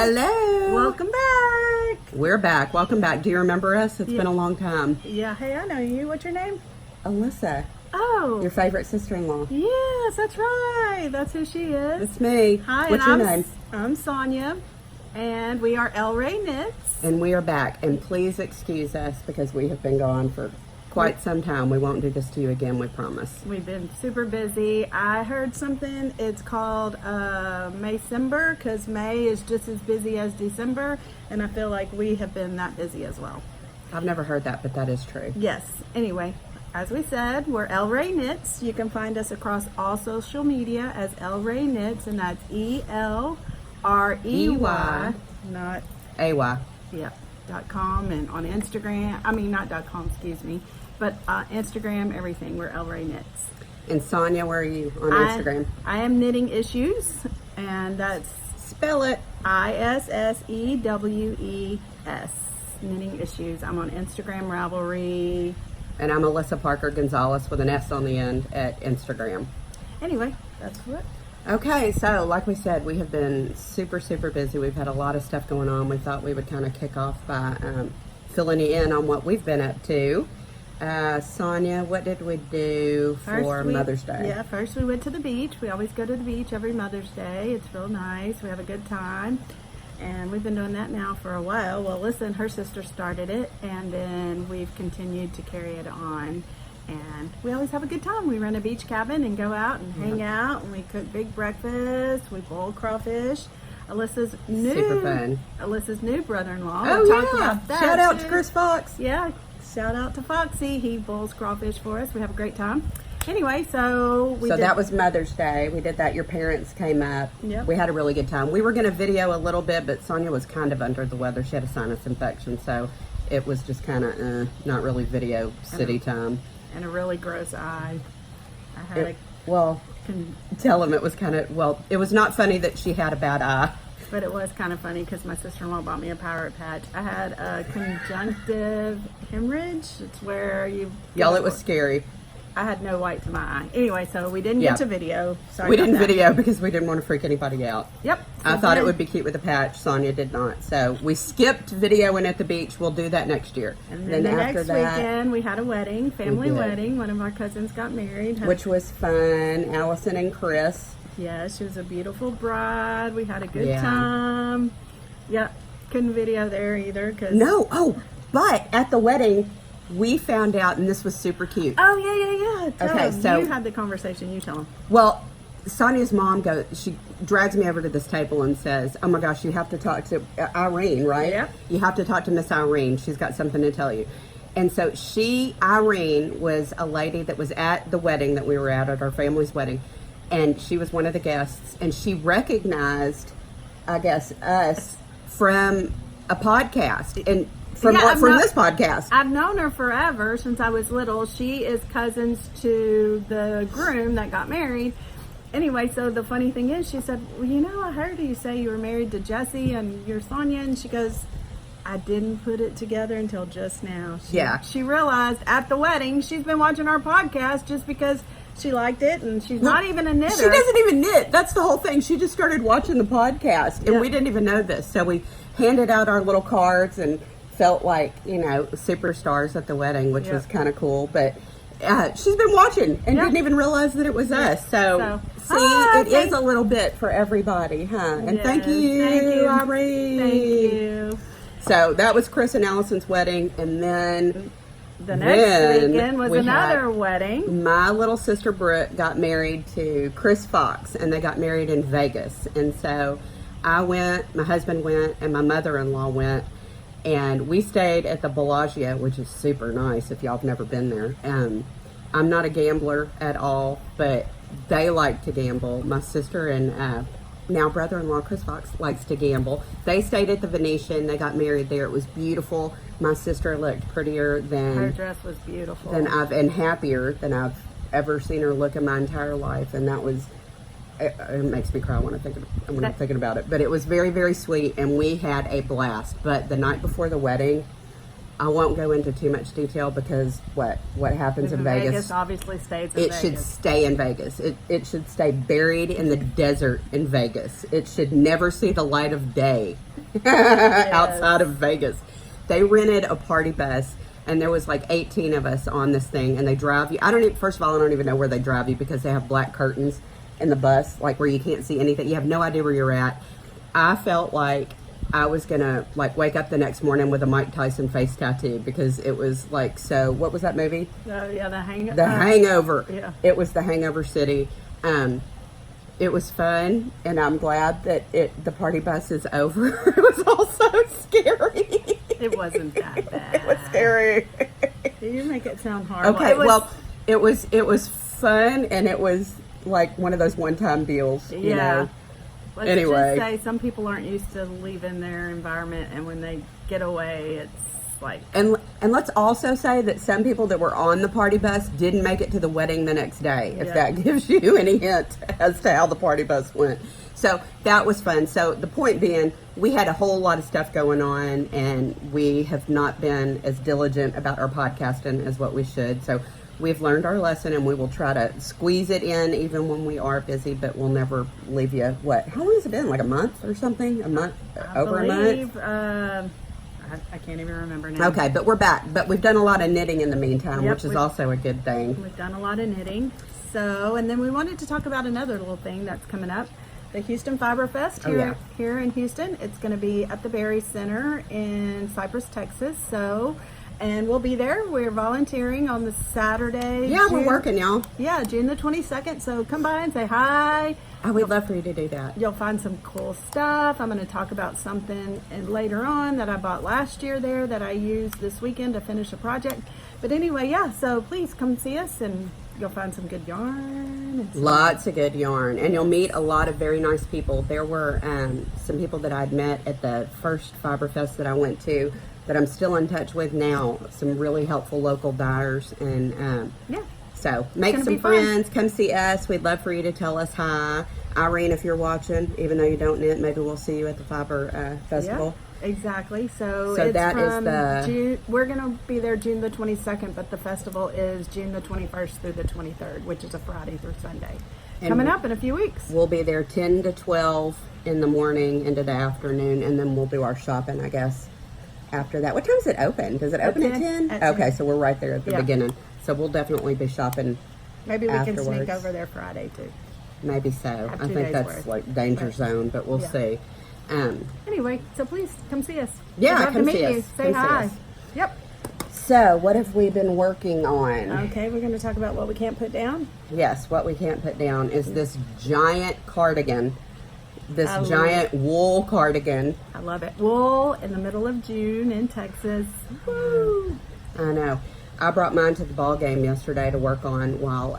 Hello. Welcome back. We're back. Welcome back. Do you remember us? It's been a long time. Yeah. Hey, I know you. What's your name? Alyssa. Oh. Your favorite sister-in-law. Yes, that's right. That's who she is. It's me. Hi. What's your name? I'm Sonia, and we are Rey Knits. And we are back. And please excuse us because we have been gone for quite some time. We won't do this to you again, we promise. We've been super busy. I heard something. It's called Maycember because May is just as busy as December, and I feel like we have been that busy as well. I've never heard that, but that is true. Yes. Anyway, as we said, we're Rey Knits. You can find us across all social media as Rey Knits, and that's ELREY, not AY. yeah, .com, and on Instagram. I mean, not .com, excuse me, but Instagram, everything. We're Rey Knits. And Sonia, where are you on Instagram? I am Knitting Issues, and that's Spell it. ISSEWES. Knitting Issues. I'm on Instagram, Ravelry. And I'm Alyssa Parker Gonzalez with an S on the end at Instagram. Anyway, that's what. Okay, so like we said, we have been super busy. We've had a lot of stuff going on. We thought we would kind of kick off by filling you in on what we've been up to. Sonia, what did we do for Mother's Day? Yeah, first we went to the beach. We always go to the beach every Mother's Day. It's real nice. We have a good time. And we've been doing that now for a while. Well, listen, her sister started it, and then we've continued to carry it on. And we always have a good time. We rent a beach cabin and go out and hang out, and we cook big breakfast. We boil crawfish. Alyssa's new brother-in-law. Oh, we'll talk about that shout out too. to Chris Fox. Yeah, shout out to Foxy. He boils crawfish for us. We have a great time. Anyway, so that was Mother's Day. We did that. Your parents came up. Yep. We had a really good time. We were going to video a little bit, but Sonia was kind of under the weather. She had a sinus infection, so it was just kind of not really video city time. And a really gross eye. I had tell him it was kind of, it was not funny that she had a bad eye. But it was kind of funny because my sister-in-law bought me a pirate patch. I had a conjunctive hemorrhage. It's where you... Y'all, it was scary. I had no white to my eye. Anyway, so we didn't get to video. Sorry we about didn't that. video because we didn't want to freak anybody out. Yep. I thought it would be cute with a patch. Sonia did not. So we skipped videoing at the beach. We'll do that next year. And then the next weekend, we had a wedding, family wedding. One of our cousins got married. Which was fun. Allison and Chris. Yeah, she was a beautiful bride. We had a good time. Yeah, couldn't video there either. But at the wedding, we found out, and this was super cute. Oh, yeah. Tell them. So you had the conversation. You tell them. Well, Sonia's mom she drags me over to this table and says, oh my gosh, you have to talk to Irene, right? Yeah. You have to talk to Miss Irene. She's got something to tell you. And so Irene was a lady that was at the wedding that we were at our family's wedding. And she was one of the guests. And she recognized, I guess, us from a podcast. And from this podcast. I've known her forever, since I was little. She is cousins to the groom that got married. Anyway, so the funny thing is, she said, well, I heard you say you were married to Jesse and you're Sonia. And she goes, I didn't put it together until just now. She realized at the wedding, she's been watching our podcast just because she liked it, and she's not even a knitter. She doesn't even knit. That's the whole thing. She just started watching the podcast, and we didn't even know this. So we handed out our little cards and felt like, superstars at the wedding, which was kind of cool. But she's been watching and didn't even realize that it was us. So it is a little bit for everybody, huh? And thank you, Irene. Thank you. So that was Chris and Allison's wedding, and then the next weekend was another wedding. My little sister Brooke got married to Chris Fox, and they got married in Vegas. And so I went, my husband went, and my mother-in-law went. And we stayed at the Bellagio, which is super nice if y'all have never been there. I'm not a gambler at all, but they like to gamble. My sister and now brother-in-law Chris Fox likes to gamble. They stayed at the Venetian. They got married there. It was beautiful. My sister looked prettier than... Her dress was beautiful. And happier than I've ever seen her look in my entire life. And that was... It makes me cry when I'm thinking about it. But it was very, very sweet, and we had a blast. But the night before the wedding, I won't go into too much detail because what happens in Vegas obviously stays in Vegas. It should stay in Vegas. It should stay buried in the desert in Vegas. It should never see the light of day outside of Vegas. They rented a party bus, and there was like 18 of us on this thing, and they drive you. First of all, I don't even know where they drive you because they have black curtains in the bus, like where you can't see anything. You have no idea where you're at. I felt like I was gonna like wake up the next morning with a Mike Tyson face tattoo because it was like, so what was that movie? Yeah, The Hangover. Yeah. It was the Hangover City. It was fun, and I'm glad that the party bus is over. It was also scary. It wasn't that bad. It was scary. You make it sound horrible. Okay, it was fun, and it was like one of those one-time deals. You know? Let's anyway, just say some people aren't used to leaving their environment, and when they get away, it's like. And let's also say that some people that were on the party bus didn't make it to the wedding the next day. If that gives you any hint as to how the party bus went. So that was fun. So the point being, we had a whole lot of stuff going on, and we have not been as diligent about our podcasting as what we should. So we've learned our lesson, and we will try to squeeze it in even when we are busy, but we'll never leave you. What? How long has it been? Like a month or something? A month? Over a month? I can't even remember now. Okay, but we're back. But we've done a lot of knitting in the meantime, which is also a good thing. We've done a lot of knitting. So, and then we wanted to talk about another little thing that's coming up. The Houston Fiber Fest here in Houston. It's going to be at the Berry Center in Cypress, Texas. So, and we'll be there. We're volunteering on the Saturday. Yeah, we're working, y'all. Yeah, June the 22nd. So come by and say hi. I would love for you to do that. You'll find some cool stuff. I'm going to talk about something later on that I bought last year there that I used this weekend to finish a project. But anyway, yeah, so please come see us, and you'll find some good yarn. Lots of good yarn. And you'll meet a lot of very nice people. There were some people that I'd met at the first Fiber Fest that I went to that I'm still in touch with now. Some really helpful local dyers. And so make some friends. Come see us. We'd love for you to tell us hi. Irene, if you're watching, even though you don't knit, maybe we'll see you at the Fiber Festival. Yeah, exactly. So it's that from is June. We're going to be there June the 22nd, but the festival is June the 21st through the 23rd, which is a Friday through Sunday. Coming up in a few weeks. We'll be there 10 to 12 in the morning into the afternoon, and then we'll do our shopping, I guess, after that. What time does it open? Does it open at 10? Okay, so we're right there at the beginning. So we'll definitely be shopping. Maybe we can sneak over there Friday, too. Maybe so. I think that's like danger zone, but we'll see. Anyway, so please come see us. Yeah, come see us. You. Say hi. Yep. So, what have we been working on? Okay, we're going to talk about what we can't put down. Yes, what we can't put down is this giant cardigan. This giant wool cardigan. I love it. Wool in the middle of June in Texas. Woo! I know. I brought mine to the ball game yesterday to work on while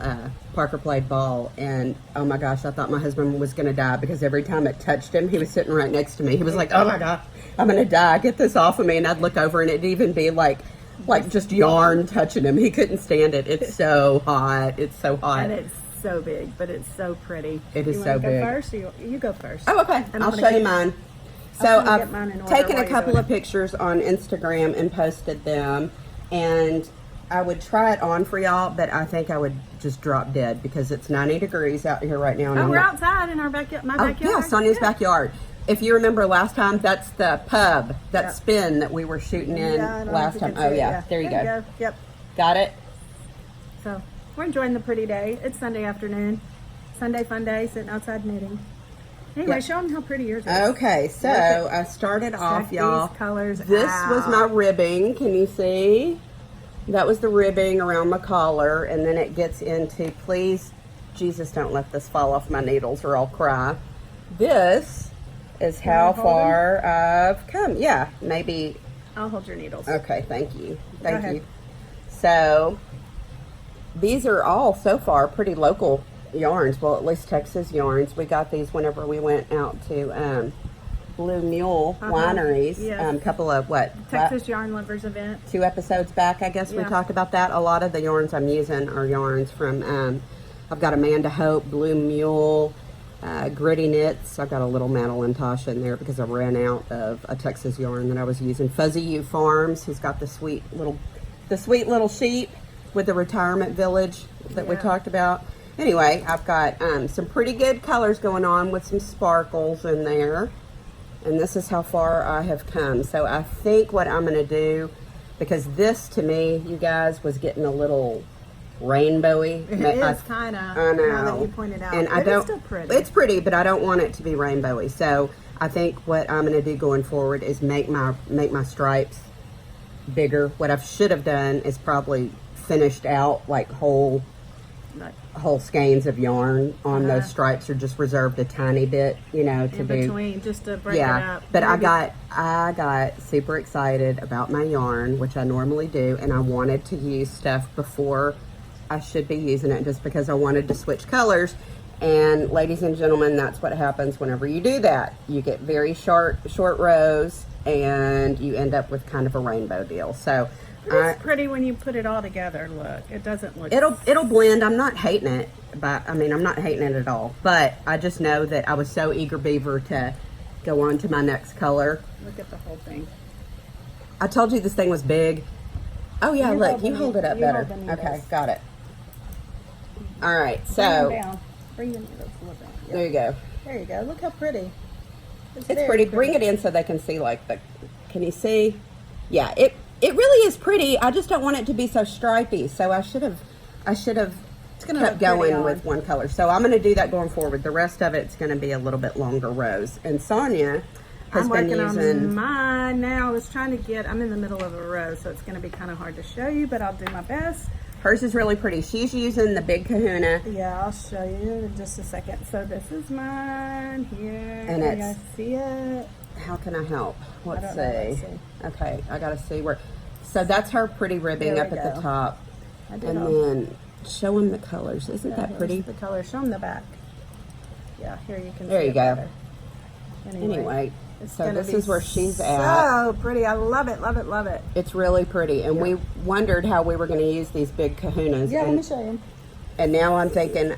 Parker played ball, and oh my gosh, I thought my husband was going to die because every time it touched him, he was sitting right next to me. He was like, "Oh my God, I'm going to die! Get this off of me!" And I'd look over, and it'd even be like just yarn touching him. He couldn't stand it. It's so hot. It's so hot. And it's so big, but it's so pretty. It is so big. Go first, or you go first. Oh, okay. I'll show you mine. So I've taken a couple of pictures on Instagram and posted them, and I would try it on for y'all, but I think I would just drop dead because it's 90 degrees out here right now. And we're outside in our backyard. My backyard. Yeah, Sonia's backyard. If you remember last time, that's the pub, that spin that we were shooting in last time. Oh, yeah. There you go. Yep. Got it? So we're enjoying the pretty day. It's Sunday afternoon. Sunday fun day, sitting outside knitting. Anyway, show them how pretty yours is. Okay, so I started off, y'all. These colors this was my ribbing. Can you see? That was the ribbing around my collar, and then it gets into, please, Jesus, don't let this fall off my needles or I'll cry. This is how far I've come. Yeah, maybe. I'll hold your needles. Okay, thank you. Thank you. So, these are all, so far, pretty local yarns. Well, at least Texas yarns. We got these whenever we went out to Blue Mule Wineries. Yes. Couple of Texas Yarn Lovers event. 2 episodes back, I guess we talked about that. A lot of the yarns I'm using are yarns from, I've got Amanda Hope, Blue Mule, Gritty Knits. I've got a little Madeline Tasha in there because I ran out of a Texas yarn that I was using. Fuzzy U Farms, who's got the sweet little sheep with the retirement village that we talked about. Anyway, I've got some pretty good colors going on with some sparkles in there. And this is how far I have come. So I think what I'm going to do, because this to me, you guys, was getting a little rainbowy. It is kind of. I know. Now that you pointed out. And It's still pretty. It's pretty, but I don't want it to be rainbowy. So I think what I'm going to do going forward is make my stripes bigger. What I should have done is probably finished out like whole skeins of yarn on those stripes, or just reserved a tiny bit, you know, to in do between, just to break it up. But Maybe. I got super excited about my yarn, which I normally do, and I wanted to use stuff before I should be using it, just because I wanted to switch colors. And ladies and gentlemen, that's what happens whenever you do that. You get very short rows, and you end up with kind of a rainbow deal. So It's pretty when you put it all together. Look, it doesn't look. it'll blend. I'm not hating it, but I mean, I'm not hating it at all. But I just know that I was so eager beaver to go on to my next color. Look at the whole thing. I told you this thing was big. Oh yeah, look, you hold it up better. hold the Okay, needles. got it. All right, Bring them so down. Bring the needles a little bit. Yeah. there you go. There you go. Look how pretty. It's very pretty. Bring it in so they can see like the. Can you see? Yeah, it really is pretty. I just don't want it to be so stripy. So I should have It's gonna kept look pretty going on. with one color. So I'm going to do that going forward. The rest of it's going to be a little bit longer rows. And Sonia has I'm been working using. on mine now. I was trying to get. I'm in the middle of a row, so it's going to be kind of hard to show you, but I'll do my best. Hers is really pretty. She's using the Big Kahuna. Yeah, I'll show you in just a second. So this is mine here. And you it's- guys see it? How can I help? Let's don't know. Let's see. see. Okay, I gotta see where. So that's her pretty ribbing There up we at the go. top, I did and all- then show them the colors. Isn't Yeah, that here's pretty? the color. Show them the back. Yeah, here you can. There see you it go. better. Anyway, it's so gonna this be is where she's at. So pretty. I love it. Love it. Love it. It's really pretty, and we wondered how we were going to use these big Kahunas. Yeah, let and, me show you. and now I'm thinking,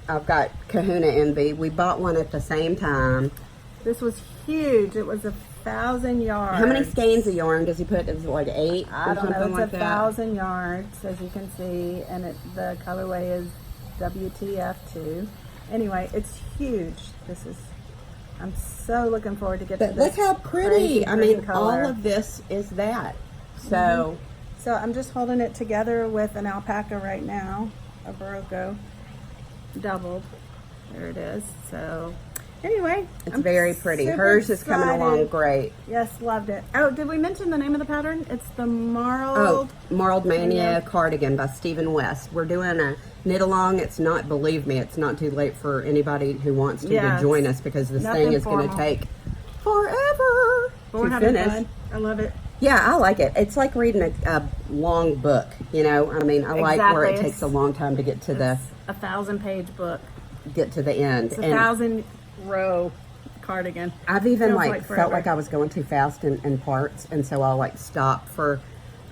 I've got Kahuna envy. We bought one at the same time. This was huge. It was 1,000 yards. How many skeins of yarn does he put? Is it like 8 I or don't know. something It's like that? 1,000 yards, as you can see, and the colorway is WTF2. Anyway, it's huge. I'm so looking forward to get to But this. look how pretty! crazy I mean, green color. all of this is that. So. So I'm just holding it together with an alpaca right now, a Barocco, doubled. There it is. So anyway, It's I'm very pretty. super Hers is coming along excited. great. Yes, loved it. Oh, did we mention the name of the pattern? It's the Oh, Marled. Marled Mania Yeah. Cardigan by Stephen West. We're doing a knit along. It's not, believe me, it's not too late for anybody who wants to Yes. join us, because this Nothing thing is going to formal. take forever We're to having finish. fun. I love it. Yeah, I like it. It's like reading a long book, you know. I mean, I like where it Exactly. takes a long time to get to the 1,000-page book. end. It's a 1,000-row cardigan. I've even Feels like like felt forever. like I was going too fast in parts, and so I'll like stop for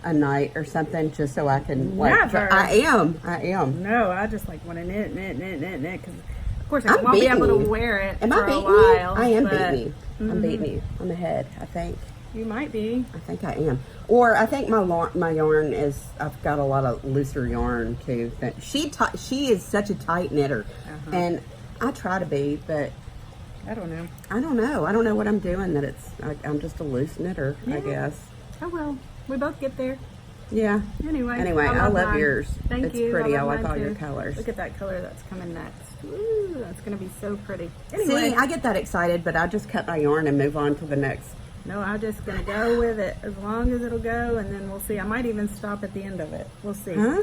a night or something just so I can like. Never. I am. No, I just like want to knit, because of course I I'm won't be able beating to you. wear it Am for I a beating while. you? I am but beating you. I'm beating you. I'm ahead. I think. You might be. I think I am. Or I think my yarn is. I've got a lot of looser yarn too. That she is such a tight knitter, and I try to be, but I don't know. I don't know. I don't know what I'm doing. That I'm just a loose knitter, I Yeah. guess. Oh well, we both get there. Yeah. Anyway, I love mine. yours. Thank It's you. pretty. I love like mine all your too. colors. Look at that color that's coming next. Ooh, that's gonna be so pretty. Anyway, See, I get that excited, but I just cut my yarn and move on to the next. no, I'm just gonna go with it as long as it'll go, and then we'll see. I might even stop at the end of it. We'll see. Huh?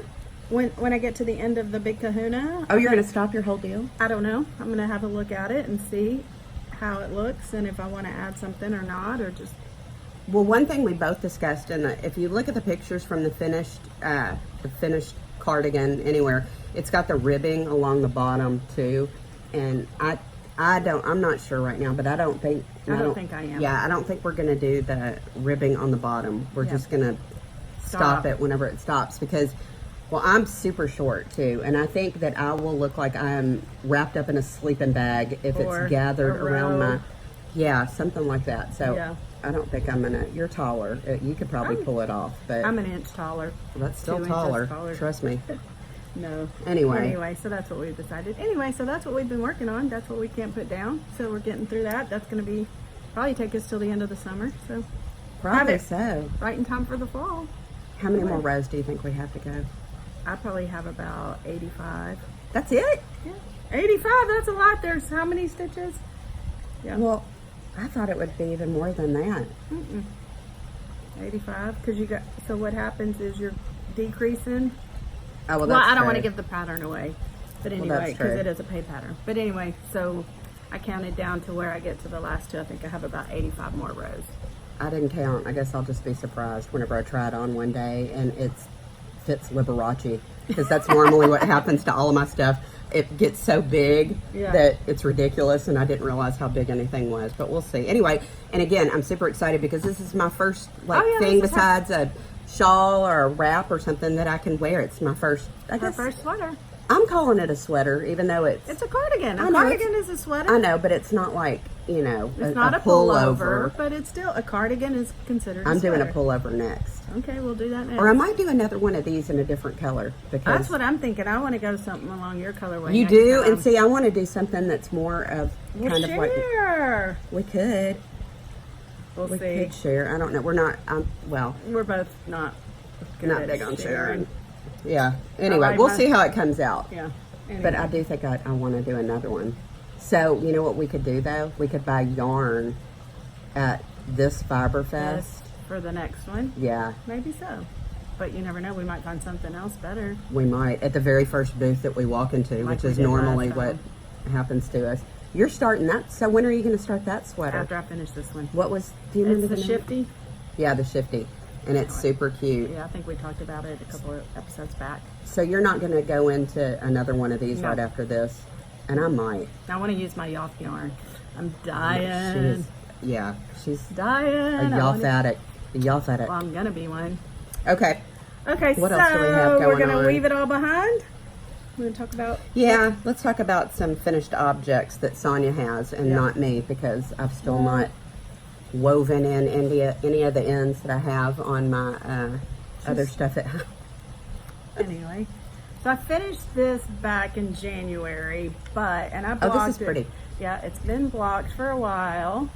When I get to the end of the Big Kahuna. Oh, you're going to stop your whole deal? I don't know. I'm gonna have a look at it and see how it looks, and if I want to add something or not, or just. Well, one thing we both discussed, and if you look at the pictures from the finished cardigan anywhere, it's got the ribbing along the bottom too, and I'm not sure right now, but I don't think I am. Yeah, I don't think we're gonna do the ribbing on the bottom. We're Yeah. just gonna stop it whenever it stops, because well, I'm super short too, and I think that I will look like I'm wrapped up in a sleeping bag if Or it's gathered a around row. my, yeah, something like that. So Yeah. I don't think I'm gonna. You're taller. You could probably pull it off, but I'm an inch taller. that's still 2 inches taller. taller. Trust me. No. Anyway. So that's what we've decided. Anyway, so that's what we've been working on. That's what we can't put down. So we're getting through that. That's going to be probably take us till the end of the summer. So Probably it. so. right in time for the fall. How many more rows do you think we have to go? I probably have about 85. That's it? Yeah, 85. That's a lot. There's how many stitches? Yeah. Well, I thought it would be even more than that. 85. Because you got. So what happens is you're decreasing. Oh, well, Well, that's I don't want to true. give the pattern away, but Well, anyway, that's because true. it is a paid pattern. But anyway, so I counted down to where I get to the last two. I think I have about 85 more rows. I didn't count. I guess I'll just be surprised whenever I try it on one day and it fits Liberace, because that's normally what happens to all of my stuff. It gets so big Yeah. that it's ridiculous, and I didn't realize how big anything was, but we'll see. Anyway, and again, I'm super excited because this is my first thing this is besides a shawl or a wrap or something that I can wear. It's my first, I Her guess, first sweater. I'm calling it a sweater, even though It's a cardigan. I A know, cardigan is a sweater. I know, but it's not like, you know, It's not a pullover, but it's still a cardigan is considered. I'm doing a sweater. pullover next. Okay, we'll do that next. Or I might do another one of these in a different color, because That's what I'm thinking. I want to go something along your colorway. you next do. time. And see, I want to do something that's more of We'll kind of like share. we could. We'll We see. could share. I don't know. We're not. Well, We're both not good not at big on sharing. sharing. Yeah. Anyway, like we'll mine. see how it comes out. Yeah. Anyway. But I do think I want to do another one. So you know what we could do though? We could buy yarn at this Fiber Fest. Yes, for the next one, Yeah, maybe so. But you never know. We might find something else better. we might at the very first booth that we walk into, Like which we is did normally last what time. happens to us. You're starting that. So when are you going to start that sweater? After I finish this one. What was? Do you remember It's the the name? shifty. Yeah, the shifty, and it's super cute. Yeah, I think we talked about it a couple of episodes back. So you're not going to go into another one of these No. right after this, and I might. I want to use my Yoff yarn. I'm She dying. is, yeah, she's Dying. a I Yoff wanna- addict. A Yoff addict. Well, I'm gonna be one. Okay. Okay, What so else do we have we're going gonna on? leave it all behind. We're gonna talk about. Yeah, let's talk about some finished objects that Sonia has, and Yeah. not me, because I've still not woven in any of the ends that I have on my other stuff at home. Anyway, so I finished this back in January, and I blocked Oh, this is it. pretty. Yeah, it's been blocked for a while.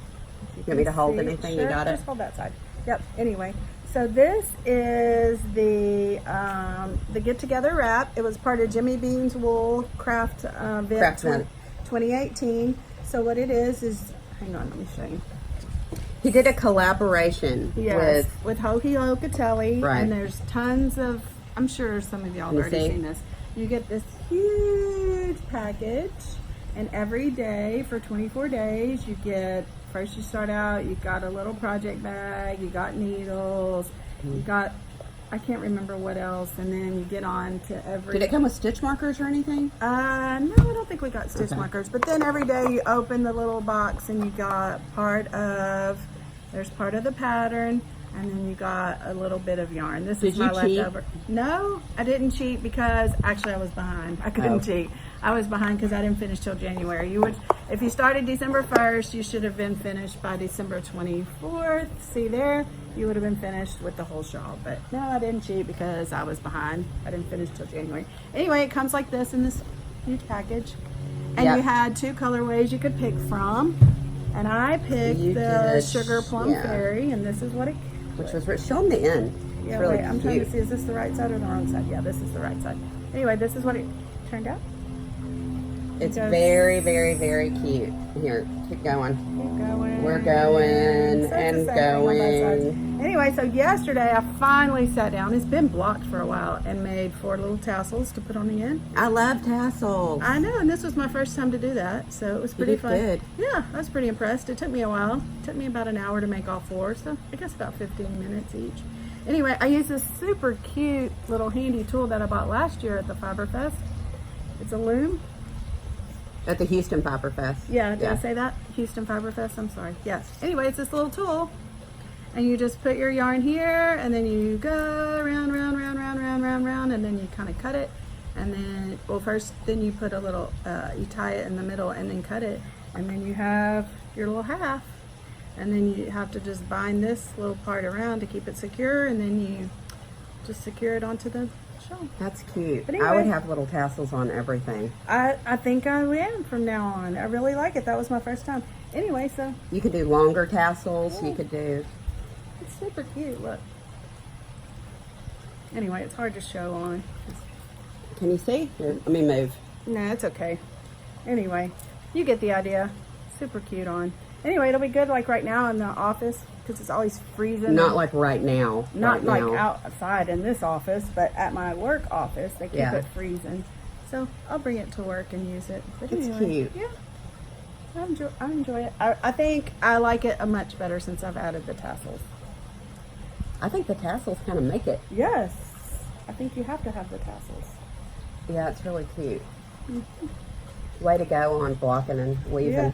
You want me to hold See, anything? sure, You got it? just hold that side. Yep. Anyway, so this is the get together wrap. It was part of Jimmy Bean's Wool Craft Event Craft event. 2018. So what it is, hang on, let me show you. He did a collaboration Yes, with Hohi Locatelli, Right. and there's tons of. I'm sure some of y'all have Let me already see. seen this. You get this huge package, and every day for 24 days, you get. First, you start out. You got a little project bag. You got needles. You got. I can't remember what else, and then you get on to every. Did it come with stitch markers or anything? No, I don't think we got stitch Okay. markers. But then every day you open the little box and you got there's part of the pattern, and then you got a little bit of yarn. This Did is my you cheat? leftover. No, I didn't cheat because actually I was behind. I couldn't Oh. cheat. I was behind because I didn't finish till January. If you started December 1st, you should have been finished by December 24th. See there? You would have been finished with the whole shawl. But no, I didn't cheat because I was behind. I didn't finish till January. Anyway, it comes like this in this huge package. And Yep. you had two colorways you could pick from. And I picked You the did, Sugar Plum yeah. Fairy, and this is what it. Which was rich. Show them the end. It's Yeah, really wait, I'm cute. trying to see, is this the right side or the wrong side? Yeah, this is the right side. Anyway, this is what it turned out. It's goes- very, very, very cute. Here, keep going. Keep going. We're going So it's the and same thing on both sides. going. Anyway, so yesterday I finally sat down. It's been blocked for a while and made 4 little tassels to put on the end. I love tassels. I know, and this was my first time to do that, so it was pretty did fun. good. Yeah, I was pretty impressed. It took me a while. It took me about an hour to make all 4, so I guess about 15 minutes each. Anyway, I used this super cute little handy tool that I bought last year at the Fiber Fest. It's a loom. At the Houston Fiber Fest. Yeah, did I say that? Houston Fiber Fest, I'm sorry. Yes. Anyway, it's this little tool. And you just put your yarn here, and then you go round, round, round, round, round, round, round, and then you kind of cut it. And then, well, first, then you put a little, you tie it in the middle and then cut it. And then you have your little half. And then you have to just bind this little part around to keep it secure, and then you just secure it onto the shawl. That's cute. But I would anyway. have little tassels on everything. I think I am from now on. I really like it. That was my first time. Anyway, so You could do longer tassels. Yeah. You could do. it's super cute. Look. Anyway, it's hard to show on. Can you see? Here, let me move. No, it's okay. Anyway, you get the idea. Super cute on. Anyway, it'll be good like right now in the office because it's always freezing. Not like right now. Not right like now. outside in this office, but at my work office, they keep Yeah. it freezing. So I'll bring it to work and use it. But It's cute. Yeah. I enjoy it. I think I like it much better since I've added the tassels. I think the tassels kind of make it. Yes. I think you have to have the tassels. Yeah, it's really cute. Way to go on blocking and weaving.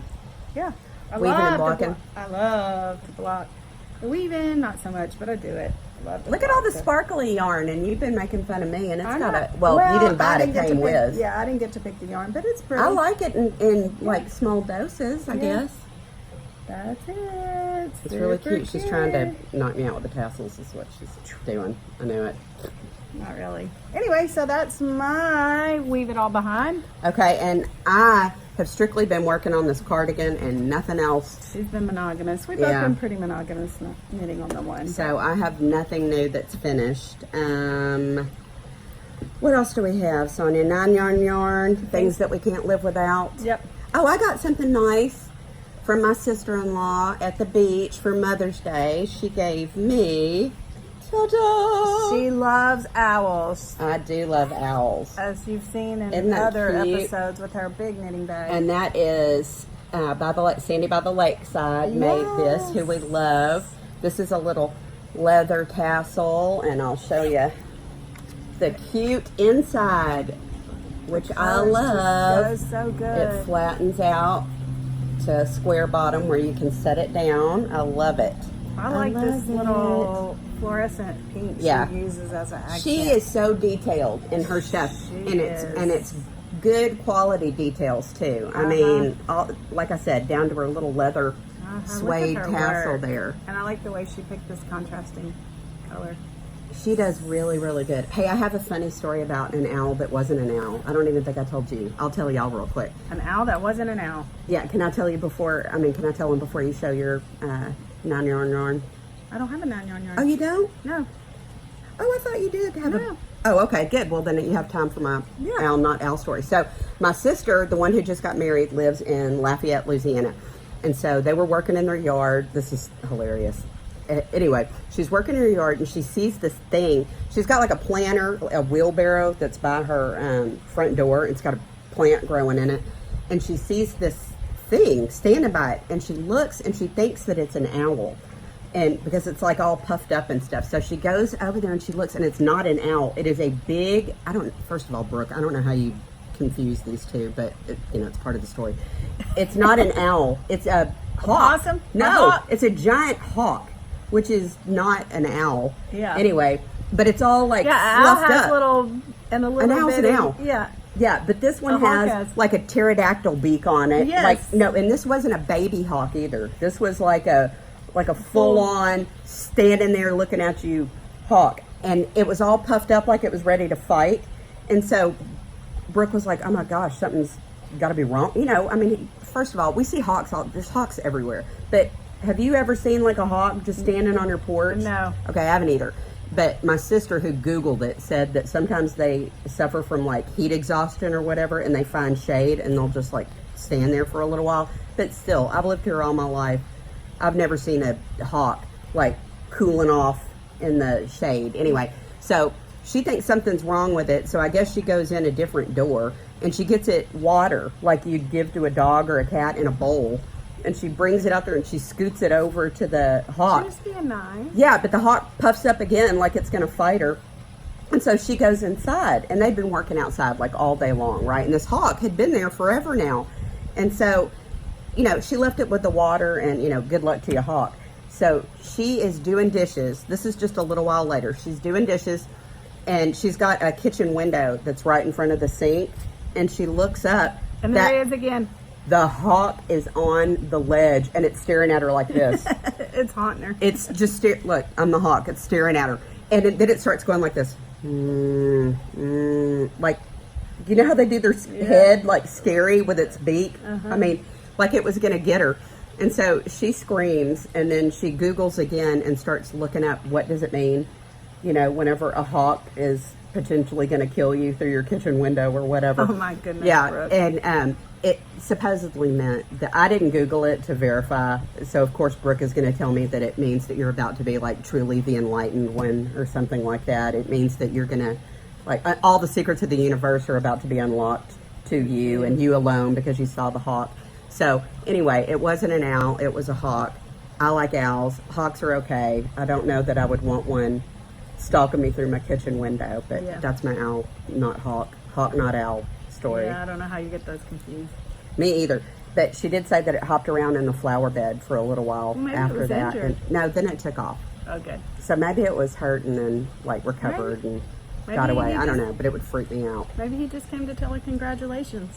Yeah. Yeah. Weaving and love to blocking. I love to block. The weaving, not so much, but I do it. I love to Look at all block the it. sparkly yarn, and you've been making fun of me, and it's I got know. a. Well, you didn't buy I it; it get to came pick- with. Yeah, I didn't get to pick the yarn, but it's pretty. I like it in like small doses, I Yeah. guess. That's it. It's really Super cute. She's trying to knock me out with the tassels, is what she's doing. I knew it. Not really. Anyway, so that's my weave it all behind. Okay, and I have strictly been working on this cardigan and nothing else. She's been monogamous. We've both Yeah. been pretty monogamous knitting on the one. So I have nothing new that's finished. What else do we have, Sonia? 9 yarn, things that we can't live without. Yep. Oh, I got something nice from my sister-in-law at the beach for Mother's Day. She gave me, ta-da! She loves owls, I do love owls. as you've seen Isn't in that other cute? episodes with her big knitting bag. And that is Sandy by the Lakeside made this, Yes. who we love. This is a little leather tassel, and I'll show you the cute inside, which I Goes love. so good. It flattens out to a square bottom where you can set it down. I love it. I like this love little fluorescent pink Yeah. she uses as an accent. She is so detailed in her stuff, She and is. it's good quality details too. I mean, like I said, down to her little leather suede Look at her tassel work. there. And I like the way she picked this contrasting color. She does really, really good. Hey, I have a funny story about an owl that wasn't an owl. I don't even think I told you. I'll tell y'all real quick. An owl that wasn't an owl. Yeah, can I tell you before? I mean, can I tell them before you show your 9 yarn? I don't have a 9 yarn yarn. Oh, you don't? No. Oh, I thought you did have No. Oh, okay, good. Well, then you have time for my Yeah. owl, not owl story. So, my sister, the one who just got married, lives in Lafayette, Louisiana. And so they were working in their yard. This is hilarious. Anyway, she's working in her yard and she sees this thing. She's got like a planter, a wheelbarrow that's by her front door. It's got a plant growing in it. And she sees this thing standing by it. And she looks and she thinks that it's an owl. And because it's like all puffed up and stuff. So she goes over there and she looks, and it's not an owl. It is a big, first of all, Brooke, I don't know how you confuse these two, but it's part of the story. It's not an owl. It's a hawk. Possum? A No, hawk? it's a giant hawk, which is not an owl. Yeah. Anyway, but it's all like Yeah, an owl fluffed has up. little, and a little owl's an bitty- owl. Yeah. Yeah, but this one A hawk has has- like a pterodactyl beak on it. Yes. Like no, and this wasn't a baby hawk either. This was like a full on standing there looking at you hawk, and it was all puffed up like it was ready to fight. And so Brooke was like, "Oh my gosh, something's got to be wrong." I mean, first of all, we see hawks. There's hawks everywhere. But have you ever seen like a hawk just standing on your porch? No. Okay, I haven't either. But my sister, who Googled it, said that sometimes they suffer from like heat exhaustion or whatever, and they find shade and they'll just like stand there for a little while. But still, I've lived here all my life. I've never seen a hawk like cooling off in the shade. Anyway, so she thinks something's wrong with it. So I guess she goes in a different door and she gets it water like you'd give to a dog or a cat in a bowl. And she brings it out there and she scoots it over to the hawk. Just being nice. Yeah, but the hawk puffs up again like it's going to fight her. And so she goes inside, and they've been working outside like all day long, right? And this hawk had been there forever now. And so, she left it with the water and, good luck to you, hawk. So she is doing dishes. This is just a little while later. She's doing dishes, and she's got a kitchen window that's right in front of the sink. And she looks up. And there he is again. The hawk is on the ledge, and it's staring at her like this. It's haunting her. It's just look, I'm the hawk. It's staring at her, and then it starts going like this. Like, you know how they do their head like scary with its beak? I mean, like it was going to get her. And so she screams, and then she Googles again and starts looking up what does it mean, you know, whenever a hawk is potentially going to kill you through your kitchen window or whatever. Oh my goodness. Yeah, Brooke. and it supposedly meant that I didn't Google it to verify. So of course Brooke is going to tell me that it means that you're about to be like truly the enlightened one or something like that. It means that you're going to like all the secrets of the universe are about to be unlocked to you and you alone because you saw the hawk. So anyway, it wasn't an owl, it was a hawk. I like owls. Hawks are okay. I don't know that I would want one stalking me through my kitchen window, but that's my owl, not hawk. Hawk, not owl story. Yeah, I don't know how you get those confused. Me either. But she did say that it hopped around in the flower bed for a little while Maybe after it was that. injured. And, no, then it took off. Okay. So maybe it was hurt and then like recovered and got away. I don't know, but it would freak me out. Maybe he just came to tell her congratulations.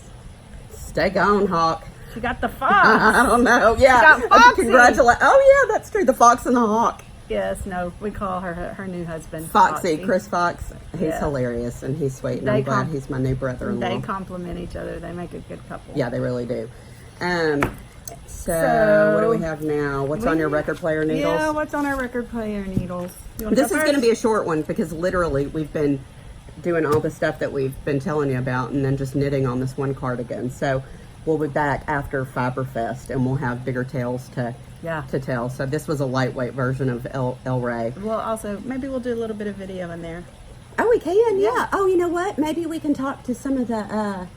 Stay gone, Hawk. She got the fox. I don't know. Yeah. She got Foxy. Congratulate. Oh yeah, that's true. The fox and the hawk. Yes, no, we call her new husband Foxy, Chris Fox. He's Yeah. hilarious and he's sweet. And They I'm glad com- he's my new brother-in-law. They complement each other. They make a good couple. Yeah, they really do. So what do we have now? What's on your record player needles? Yeah, what's on our record player needles? You want This to is go going to first? be a short one because literally we've been doing all the stuff that we've been telling you about and then just knitting on this one cardigan. So we'll be back after Fiberfest and we'll have bigger tales to tell. So this was a lightweight version of El Rey. Well, also, maybe we'll do a little bit of video in there. Oh, we can, yeah. Oh, you know what? Maybe we can talk to some of the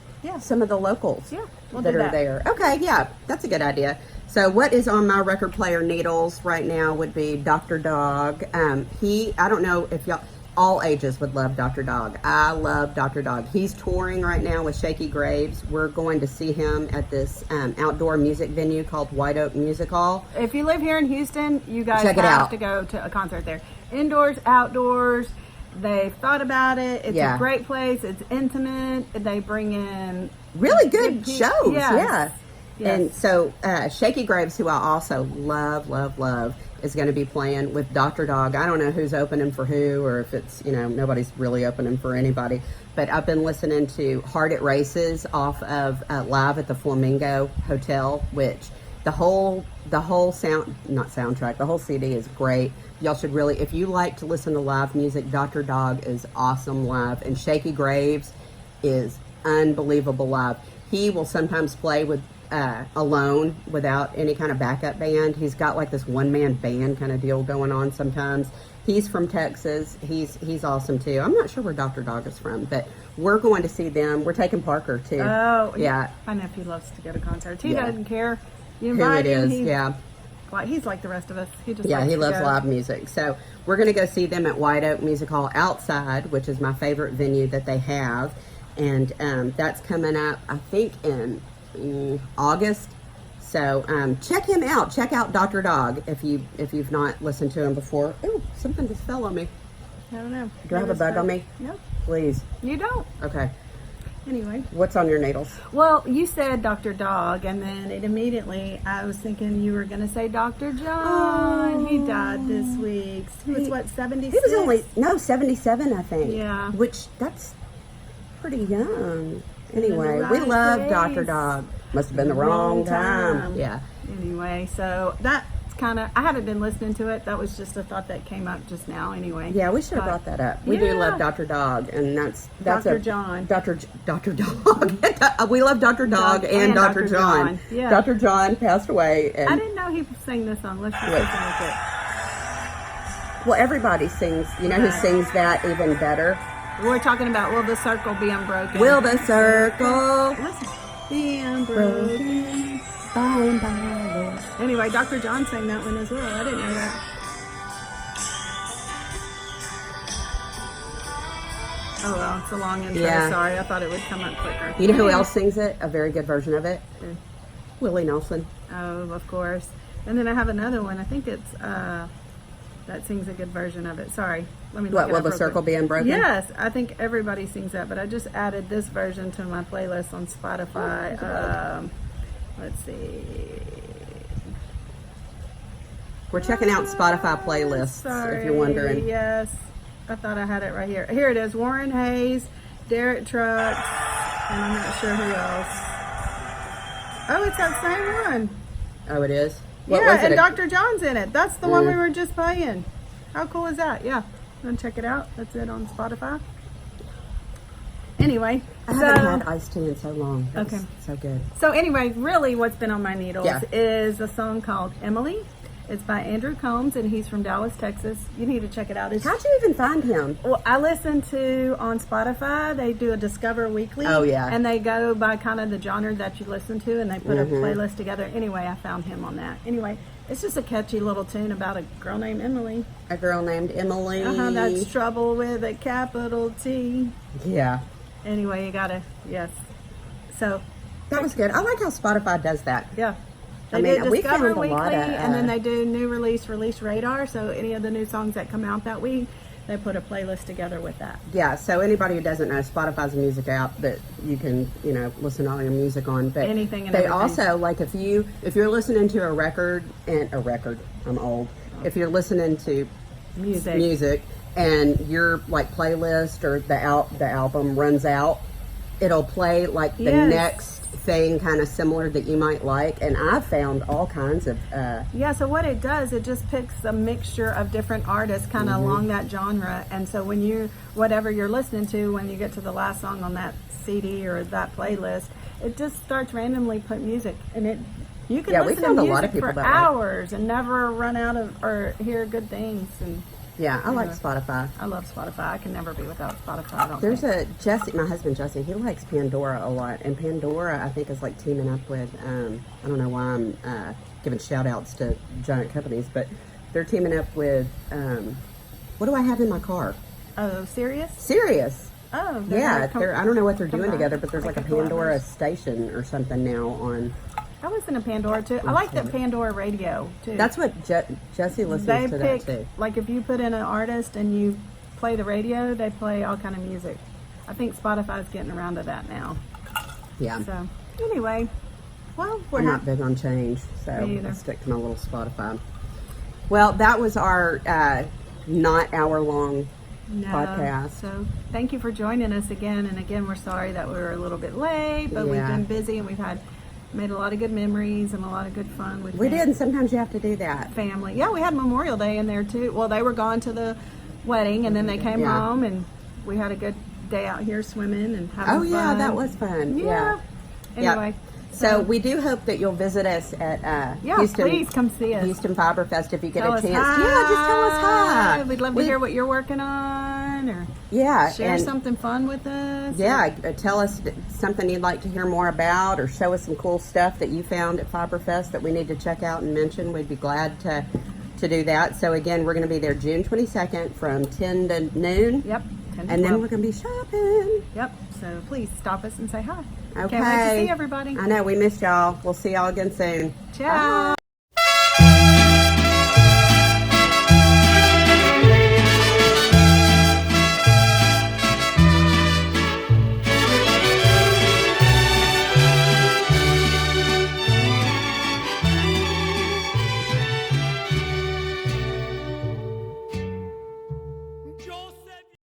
locals we'll that do are that. there. Okay, yeah, that's a good idea. So what is on my record player needles right now would be Dr. Dog. I don't know if y'all, all ages would love Dr. Dog. I love Dr. Dog. He's touring right now with Shaky Graves. We're going to see him at this outdoor music venue called White Oak Music Hall. If you live here in Houston, you guys Check it have out. to go to a concert there. Indoors, outdoors. They've thought about it. It's a great place. It's intimate. They bring in Really good shows, Yes. yeah. And so Shaky Graves, who I also love, is going to be playing with Dr. Dog. I don't know who's opening for who or if it's, nobody's really opening for anybody. But I've been listening to Hard at Races off of Live at the Flamingo Hotel, which the whole soundtrack, the whole CD is great. Y'all should really, if you like to listen to live music, Dr. Dog is awesome live. And Shaky Graves is unbelievable live. He will sometimes play with alone without any kind of backup band. He's got like this one-man band kind of deal going on sometimes. He's from Texas. He's awesome too. I'm not sure where Dr. Dog is from, but we're going to see them. We're taking Parker too. Oh, yeah. My nephew loves to go to concerts. He Yeah. doesn't care. You Who invite it him. is, yeah. He's like the rest of us. He just Yeah, he loves go. live music. So we're going to go see them at White Oak Music Hall outside, which is my favorite venue that they have. And that's coming up, I think, in August. So check him out. Check out Dr. Dog if you've not listened to him before. Ooh, something just fell on me. I don't know. Do I have a bug on me? No, Please. you don't. Okay. Anyway. What's on your needles? Well, you said Dr. Dog, and then I was thinking you were going to say Dr. John. He died this week. He was, what, 76? He was 77, I think. Yeah. Which, that's pretty young. Anyway, the we right love place. Dr. Dog. Must have been the wrong time. Yeah. Anyway, so that's kind of, I haven't been listening to it. That was just a thought that came up just now anyway. Yeah, we should have brought that up. We do love Dr. Dog, and that's Dr. John. Dr. Dog. We love Dr. Dog and Dr. John. Yeah. Dr. John passed away. And, I didn't know he sang this song. Let's just listen to it. well, everybody sings. You know who sings that even better? We're talking about Will the Circle Be Unbroken? Will the circle Listen. Be unbroken. by and by? Anyway, Dr. John sang that one as well. I didn't know that. Oh well, it's a long intro. Yeah. Sorry, I thought it would come up quicker. You know who else sings it? A very good version of it? Who? Willie Nelson. Oh, of course. And then I have another one. I think it's that sings a good version of it. Sorry, let me. What, look it Will up the real Circle quick. Be Unbroken? Yes, I think everybody sings that, but I just added this version to my playlist on Spotify. Let's see. We're checking out Spotify playlists, Sorry, if you're wondering. Yes. I thought I had it right here. Here it is. Warren Hayes, Derek Trucks, and I'm not sure who else. Oh, it's that same one. Oh, it is? What Yeah, was it? and Dr. John's in it. That's the one we were just playing. How cool is that? Yeah. You want to check it out? That's it on Spotify. Anyway. I haven't had iced tea in so long. It Okay. was so good. So anyway, really what's been on my needles Yeah. is a song called Emily. It's by Andrew Combs, and he's from Dallas, Texas. You need to check it out. It's, How'd you even find him? well, I listen to on Spotify. They do a Discover Weekly. Oh, yeah. And they go by kind of the genre that you listen to, and they put a playlist together. Anyway, I found him on that. Anyway, it's just a catchy little tune about a girl named Emily. A girl named Emily. That's trouble with a capital T. Yeah. Anyway, you gotta, yes. So, That was good. I like how Spotify does that. yeah. I They mean, do we Discover found a Weekly, lot of, and then they do new release radar. So any of the new songs that come out that week, they put a playlist together with that. Yeah, so anybody who doesn't know, Spotify's a music app that you can, listen to all your music on. But Anything and they everything. also, like, if you're listening to a record, I'm old. If you're listening to music and your like playlist or the album runs out, it'll play like the next thing kind of similar that you might like, and I've found all kinds of so what it does, it just picks a mixture of different artists kind of along that genre, and so when whatever you're listening to, when you get to the last song on that CD or that playlist, it just starts randomly put music, and you can we listen found to a lot music of people for that way. hours and never run out of or hear good things. And I like Spotify. I love Spotify. I can never be without Spotify. I don't There's think. a Jesse, my husband Jesse, he likes Pandora a lot, and Pandora I think is like teaming up with I don't know why I'm giving shout outs to giant companies, but they're teaming up with what do I have in my car? Oh, serious? Sirius. Oh, I don't know what they're doing back. together, but there's like a Like a Pandora collaboration. station or something now on. I listen to Pandora too. I like the Pandora radio too. That's what Jesse listens they to pick, that too. like if you put in an artist and you play the radio, they play all kind of music. I think Spotify's getting around to that now. Yeah. So anyway, well, I'm not big on change, so Me either. I stick to my little Spotify. Well, that was our not hour-long podcast. So thank you for joining us again. And again, we're sorry that we were a little bit late, but we've been busy and we've made a lot of good memories and a lot of good fun with We did, and sometimes you have to do that. family. Yeah, we had Memorial Day in there too. Well, they were gone to the wedding and then they came home, and we had a good day out here swimming and having fun. That was fun. Yeah. Anyway. So we do hope that you'll visit us at Houston. Please come see us. Houston Fiber Fest if you get Tell a us chance. hi. Yeah, just tell us hi. We'd love to hear what you're working on, or share and something fun with us. tell us something you'd like to hear more about, or show us some cool stuff that you found at Fiber Fest that we need to check out and mention. We'd be glad to do that. So again, we're going to be there June 22nd from 10 to noon. Yep. 10 to And then 12. we're going to be shopping. Yep. So please stop us and say hi. Okay. Can't wait to see everybody. I know, we missed y'all. We'll see y'all again soon. Ciao. Bye.